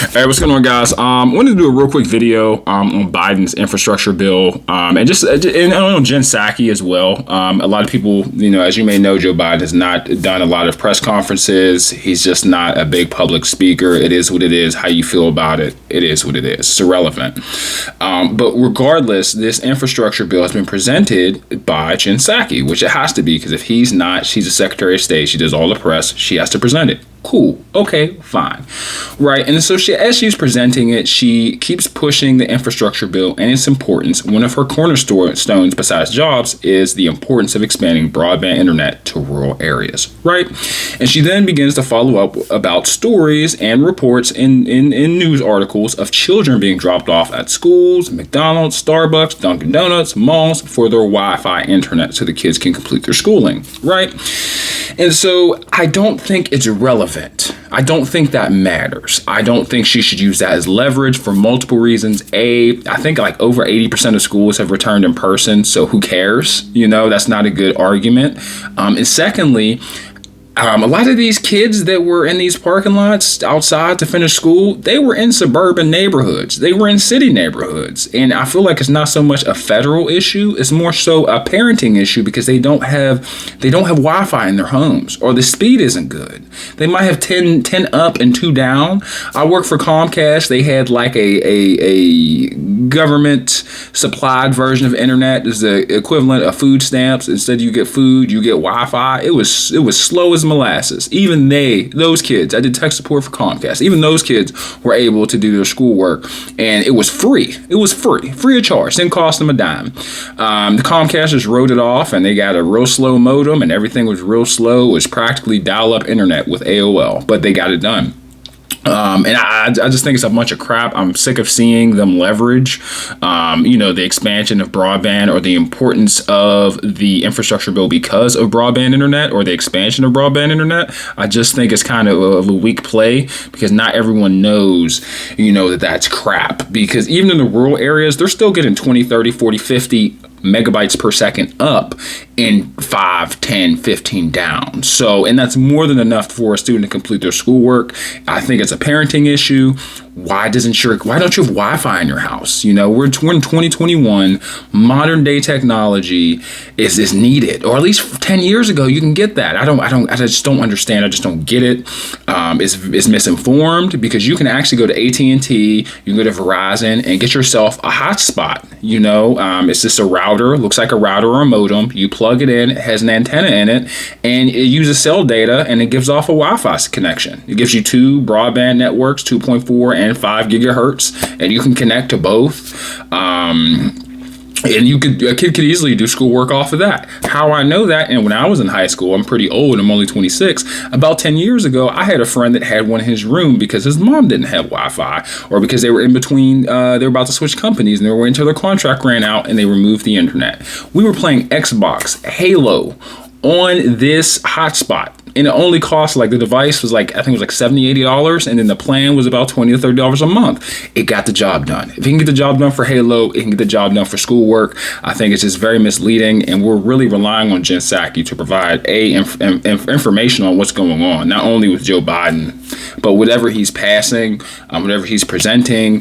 Hey, what's going on, guys? I wanted to do a real quick video on Biden's infrastructure bill, and and on Jen Psaki as well. A lot of people, as you may know, Joe Biden has not done a lot of press conferences. He's just not a big public speaker. It is what it is. How you feel about it, it is what it is. It's irrelevant. But regardless, this infrastructure bill has been presented by Jen Psaki, which it has to be, because if he's not, she's a Secretary of State. She does all the press. She has to present it. Cool. Okay, fine. Right. And so as she's presenting it, she keeps pushing the infrastructure bill and its importance. One of her cornerstones, besides jobs, is the importance of expanding broadband internet to rural areas. Right. And she then begins to follow up about stories and reports in news articles of children being dropped off at schools, McDonald's, Starbucks, Dunkin' Donuts, malls for their Wi-Fi internet so the kids can complete their schooling. Right. And so I don't think it's relevant. I don't think that matters. I don't think she should use that as leverage for multiple reasons. I think like over 80% of schools have returned in person, so who cares? That's not a good argument. And secondly, a lot of these kids that were in these parking lots outside to finish school, they were in suburban neighborhoods. They were in city neighborhoods. And I feel like it's not so much a federal issue. It's more so a parenting issue because they don't have Wi-Fi in their homes, or the speed isn't good. They might have 10 up and 2 down. I work for Comcast. They had like a government supplied version of internet. It's the equivalent of food stamps. Instead you get food, you get Wi-Fi. It was slow as molasses. Even those kids, I did tech support for Comcast, even those kids were able to do their schoolwork, and it was free. It was free of charge. Didn't cost them a dime. The Comcast just wrote it off, and they got a real slow modem, and everything was real slow. It was practically dial-up internet with AOL, but they got it done. And I just think it's a bunch of crap. I'm sick of seeing them leverage, the expansion of broadband or the importance of the infrastructure bill because of broadband internet or the expansion of broadband internet. I just think it's kind of a weak play because not everyone knows, that that's crap. Because even in the rural areas, they're still getting 20, 30, 40, 50 megabytes per second up in 5, 10, 15 down. So, and that's more than enough for a student to complete their schoolwork. I think it's a parenting issue. Why don't you have Wi-Fi in your house? We're in 2021. Modern day technology is needed, or at least 10 years ago you can get that. I just don't understand. I just don't get it. It's misinformed because you can actually go to AT&T, you can go to Verizon and get yourself a hotspot. It's just a router, looks like a router or a modem. You plug it in, it has an antenna in it, and it uses cell data and it gives off a Wi-Fi connection. It gives you 2 broadband networks, 2.4 and 5 gigahertz, and you can connect to both. And a kid could easily do schoolwork off of that. How I know that, and when I was in high school, I'm pretty old, I'm only 26, about 10 years ago, I had a friend that had one in his room because his mom didn't have Wi-Fi, or because they were in between, they were about to switch companies, and they were waiting until their contract ran out, and they removed the internet. We were playing Xbox, Halo, on this hotspot. And it only cost, the device was I think it was $70-$80, and then the plan was about $20 to $30 a month. It got the job done. If you can get the job done for Halo, it can get the job done for schoolwork. I think it's just very misleading, and we're really relying on Jen Psaki to provide information on what's going on, not only with Joe Biden, but whatever he's passing, whatever he's presenting,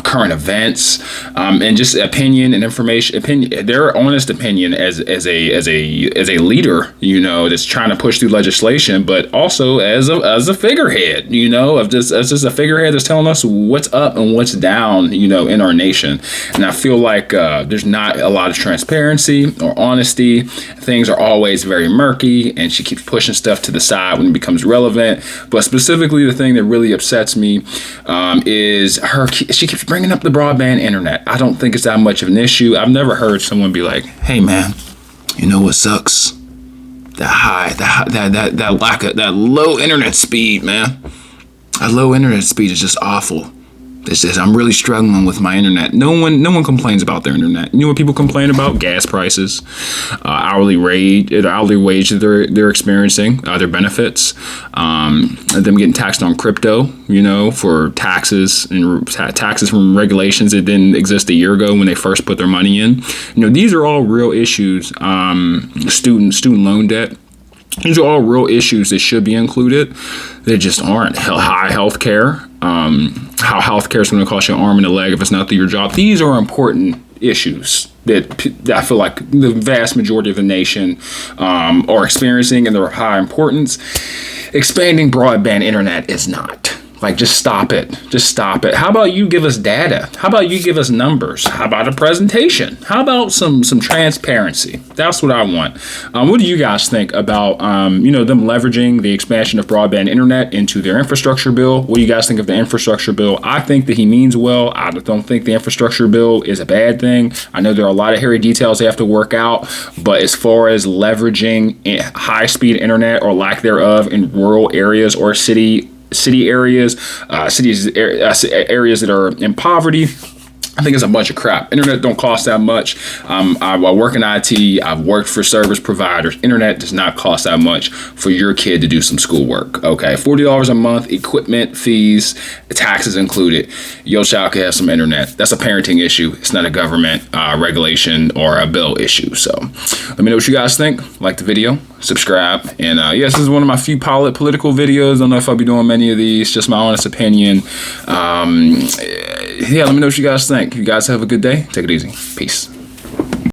current events, and just opinion and information. Their honest opinion as a leader, that's trying to push through legislation, but also as a figurehead, of just a figurehead that's telling us what's up and what's down, in our nation. And I feel like there's not a lot of transparency or honesty. Things are always very murky, and she keeps pushing stuff to the side when it becomes relevant. But specifically, the thing that really upsets me is she keeps bringing up the broadband internet. I don't think it's that much of an issue. I've never heard someone be like, "Hey man, you know what sucks? That low internet speed, man. That low internet speed is just awful. I'm really struggling with my internet." No one complains about their internet. You know what people complain about? Gas prices, hourly wage that they're experiencing, their benefits, them getting taxed on crypto, for taxes and taxes from regulations that didn't exist a year ago when they first put their money in. These are all real issues. Student loan debt. These are all real issues that should be included. They just aren't. High health care. how healthcare is going to cost you an arm and a leg if it's not through your job. These are important issues that I feel like the vast majority of the nation are experiencing, and they're of high importance. Expanding broadband internet is not. Like, just stop it. Just stop it. How about you give us data? How about you give us numbers? How about a presentation? How about some transparency? That's what I want. What do you guys think about, them leveraging the expansion of broadband internet into their infrastructure bill? What do you guys think of the infrastructure bill? I think that he means well. I don't think the infrastructure bill is a bad thing. I know there are a lot of hairy details they have to work out, but as far as leveraging high-speed internet or lack thereof in rural areas or city areas, areas that are in poverty, I think it's a bunch of crap. Internet don't cost that much. I work in IT. I've worked for service providers. Internet does not cost that much for your kid to do some schoolwork. Okay, $40 a month, equipment, fees, taxes included. Your child can have some internet. That's a parenting issue. It's not a government regulation or a bill issue. So let me know what you guys think. Like the video, subscribe, and yes, this is one of my few political videos. Don't know if I'll be doing many of these. Just my honest opinion. Yeah, let me know what you guys think. You guys have a good day. Take it easy. Peace.